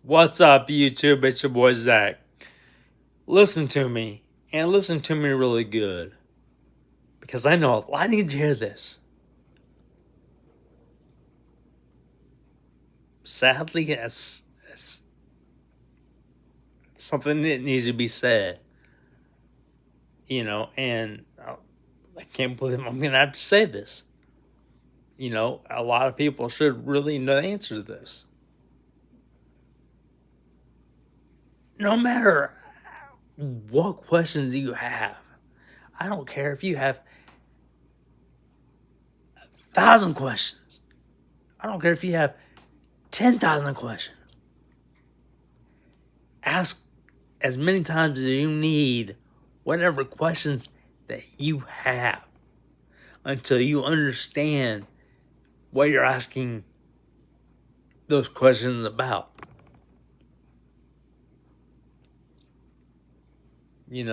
What's up, YouTube? It's your boy Zach. Listen to me, and listen to me really good, because I know a lot need to hear this. Sadly, it's something that needs to be said, and I can't believe I'm going to have to say this. A lot of people should really know the answer to this. No matter what questions you have, I don't care if you have 1,000 questions. I don't care if you have 10,000 questions. Ask as many times as you need whatever questions that you have until you understand what you're asking those questions about.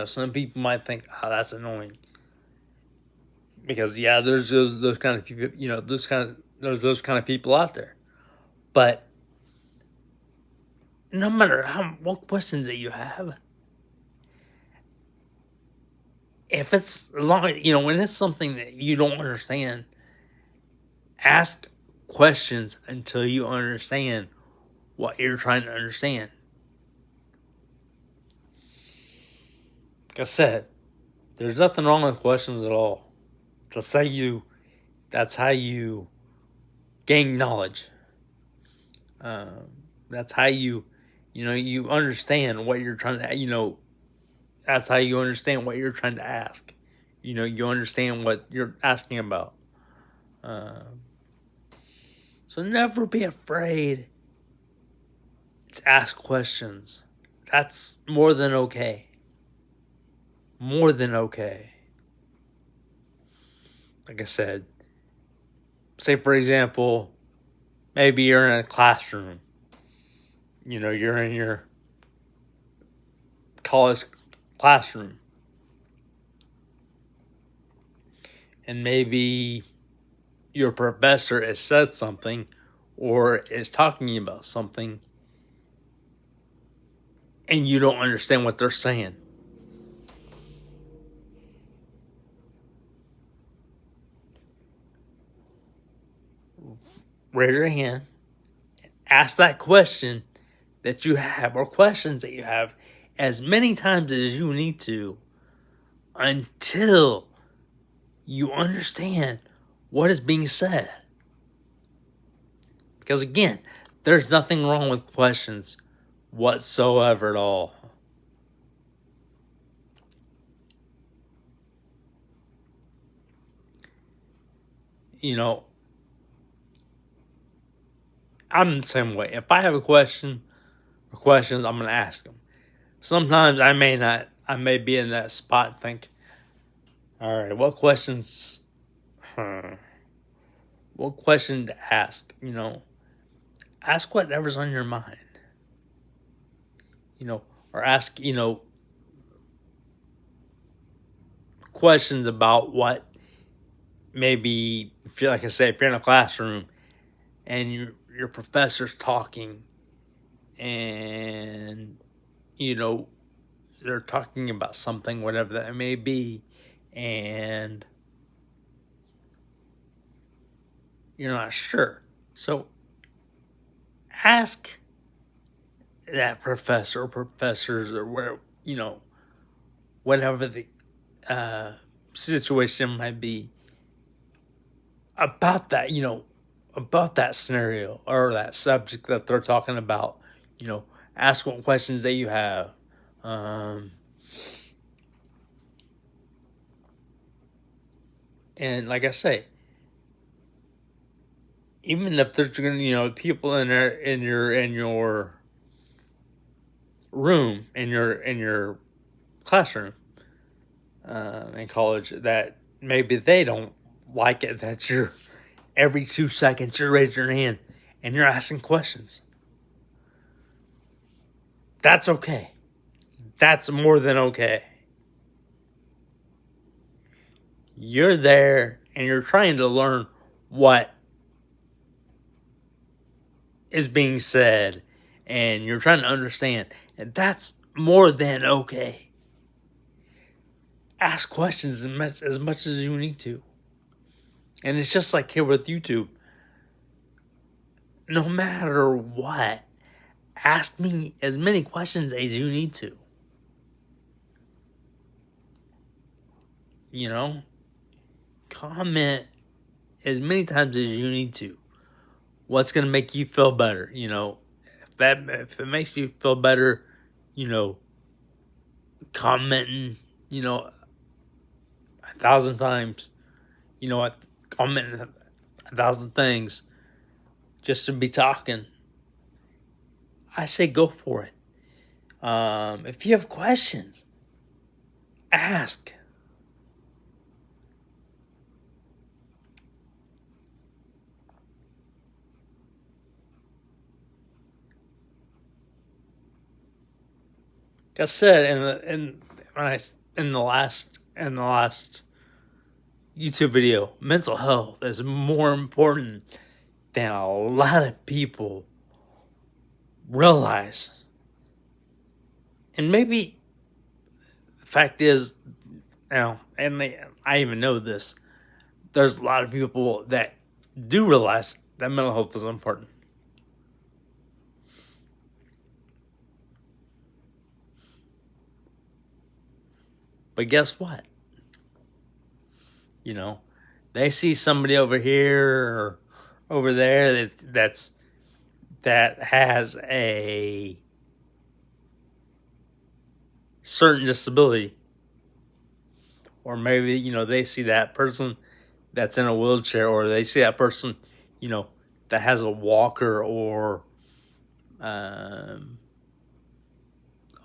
Some people might think, "Oh, that's annoying," because there's those kind of people. There's those kind of people out there. But no matter what questions that you have, if it's long, when it's something that you don't understand, ask questions until you understand what you're trying to understand. Like I said, there's nothing wrong with questions at all. That's how you gain knowledge. That's how you understand what you're trying to, that's how you understand what you're trying to ask. You understand what you're asking about. So never be afraid to ask questions. That's more than okay. More than okay. Like I said, say for example, maybe you're in a classroom. You're in your college classroom. And maybe your professor has said something or is talking about something and you don't understand what they're saying. Raise your hand, ask that question that you have, or questions that you have, as many times as you need to until you understand what is being said. Because again, there's nothing wrong with questions whatsoever at all. I'm the same way. If I have a question or questions, I'm going to ask them. Sometimes I may be in that spot and think, all right, what questions to ask? Ask whatever's on your mind. Or ask, questions about what maybe, if you're, like I say, if you're in a classroom and your professor's talking and, they're talking about something, whatever that may be, and you're not sure. So ask that professor or professors or where, whatever the situation might be about that, about that scenario or that subject that they're talking about. Ask what questions that you have. And like I say, even if there's people in your room, in your classroom, in college, that maybe they don't like it that you're every 2 seconds you're raising your hand and you're asking questions. That's okay. That's more than okay. You're there and you're trying to learn what is being said and you're trying to understand, and that's more than okay. Ask questions as much as you need to. And it's just like here with YouTube. No matter what, ask me as many questions as you need to. You know? Comment as many times as you need to. What's going to make you feel better? You know, if it makes you feel better, you know, commenting, you know, 1,000 times, you know what, commenting 1,000 things just to be talking, I say go for it. If you have questions, ask. Like I said in the last YouTube video, mental health is more important than a lot of people realize. And maybe the fact is, you know, I even know this, there's a lot of people that do realize that mental health is important. But guess what? You know, they see somebody over here or over there that has a certain disability, or maybe, you know, they see that person that's in a wheelchair, or they see that person, you know, that has a walker or a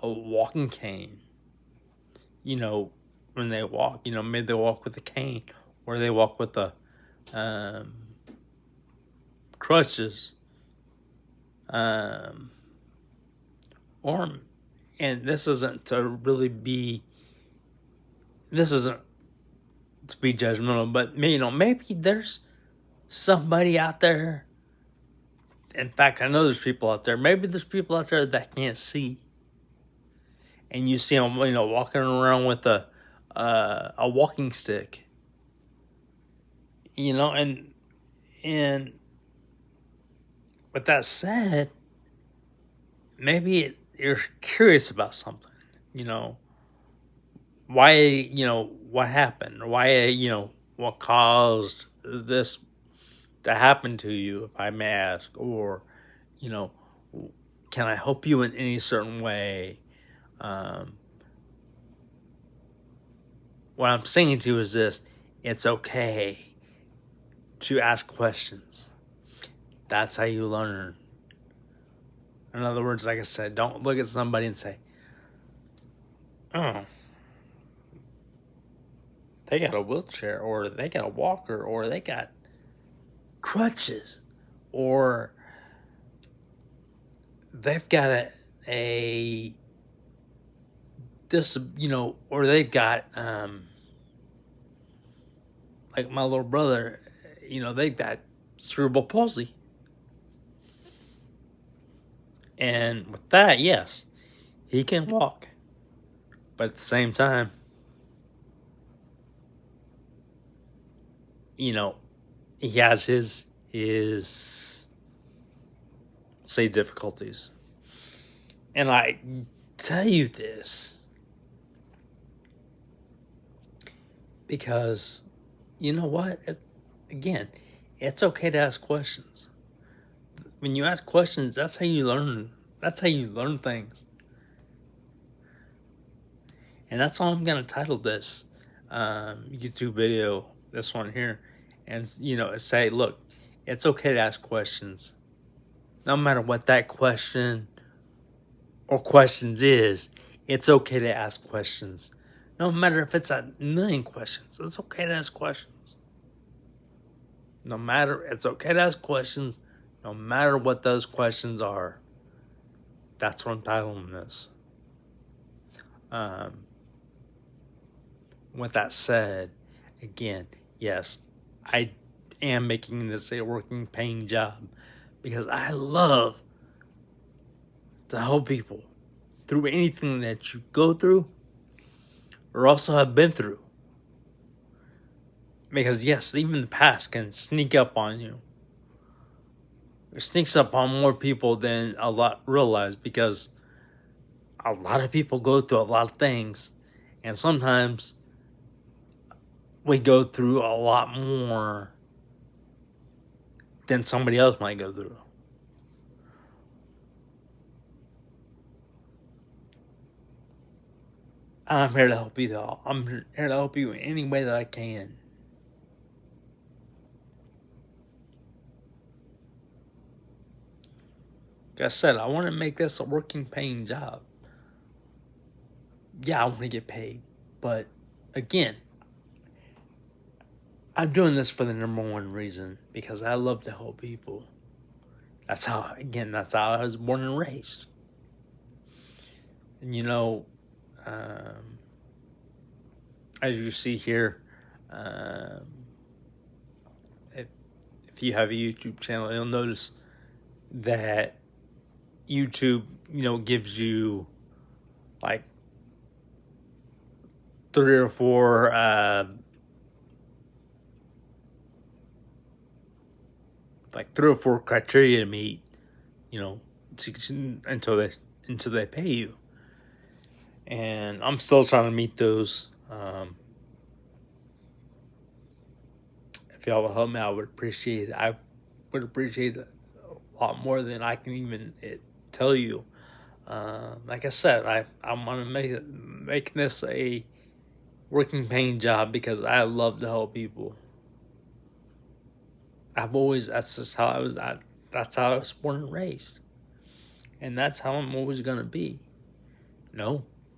walking cane. You know, when they walk, you know, maybe they walk with a cane, or they walk with the crutches, or, and this isn't to be judgmental, but, you know, maybe there's somebody out there. In fact, I know there's people out there. Maybe there's people out there that can't see, and you see them, you know, walking around with a walking stick. You know, and with that said, maybe you're curious about something. You know, why? You know, what happened? Why? You know, what caused this to happen to you, if I may ask? Or, you know, can I help you in any certain way? What I'm saying to you is this: it's okay to ask questions. That's how you learn. In other words, like I said, don't look at somebody and say, oh, they got a wheelchair, or they got a walker, or they got crutches, or they've got this, you know, or they've got, like my little brother, you know, they've got cerebral palsy. And with that, yes, he can walk. But at the same time, you know, he has his say difficulties. And I tell you this because, you know what? It's okay to ask questions. When you ask questions, that's how you learn. That's how you learn things. And that's all I'm going to title this YouTube video, this one here. And, you know, say, look, it's okay to ask questions. No matter what that question or questions is, it's okay to ask questions. No matter if it's 1,000,000 questions, it's okay to ask questions. It's okay to ask questions, no matter what those questions are. That's what I'm titling this. With that said, again, yes, I am making this a working, paying job because I love to help people through anything that you go through or also have been through. Because yes, even the past can sneak up on you. It sneaks up on more people than a lot realize, because a lot of people go through a lot of things, and sometimes we go through a lot more than somebody else might go through. I'm here to help you though. I'm here to help you in any way that I can. Like I said, I want to make this a working, paying job. Yeah, I want to get paid. But again, I'm doing this for the number one reason, because I love to help people. That's how I was born and raised. And as you see here, if you have a YouTube channel, you'll notice that YouTube, gives you like 3 or 4 criteria to meet, until they pay you. And I'm still trying to meet those. If y'all will help me, I would appreciate it. I would appreciate it a lot more than I can even tell you. Like I said, I'm gonna make this a working, paying job, because I love to help people. That's how I was born and raised, and that's how I'm always gonna be.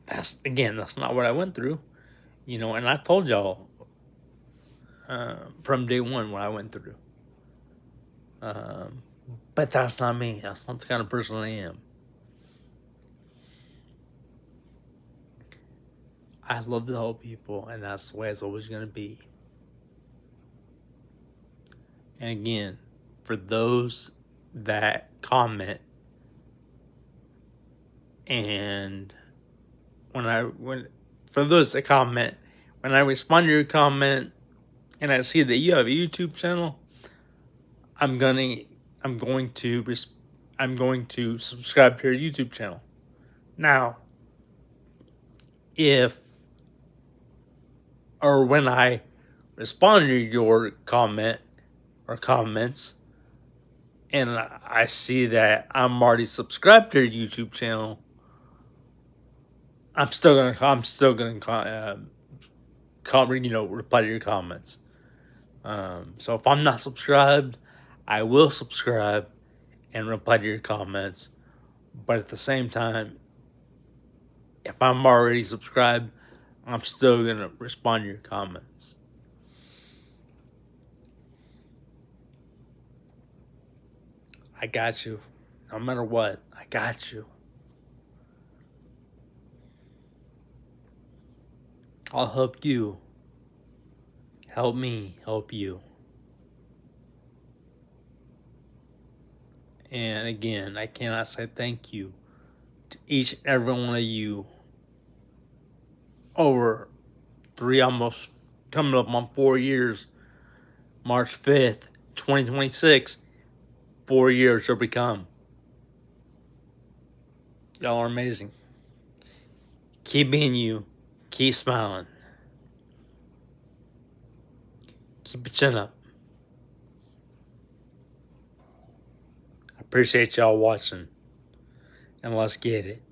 That's not what I went through, and I told y'all from day one what I went through. But that's not me. That's not the kind of person I am. I love to help people, and that's the way it's always going to be. And again, for those that comment, and for those that comment, when I respond to your comment and I see that you have a YouTube channel, I'm going to subscribe to your YouTube channel. Now, when I respond to your comment or comments, and I see that I'm already subscribed to your YouTube channel, I'm still gonna reply to your comments. So if I'm not subscribed, I will subscribe and reply to your comments. But at the same time, if I'm already subscribed, I'm still gonna respond to your comments. I got you. No matter what, I got you. I'll help you. Help me help you. And again, I cannot say thank you to each and every one of you over almost coming up on 4 years. March 5th, 2026, 4 years will become. Y'all are amazing. Keep being you. Keep smiling. Keep your chin up. I appreciate y'all watching. And let's get it.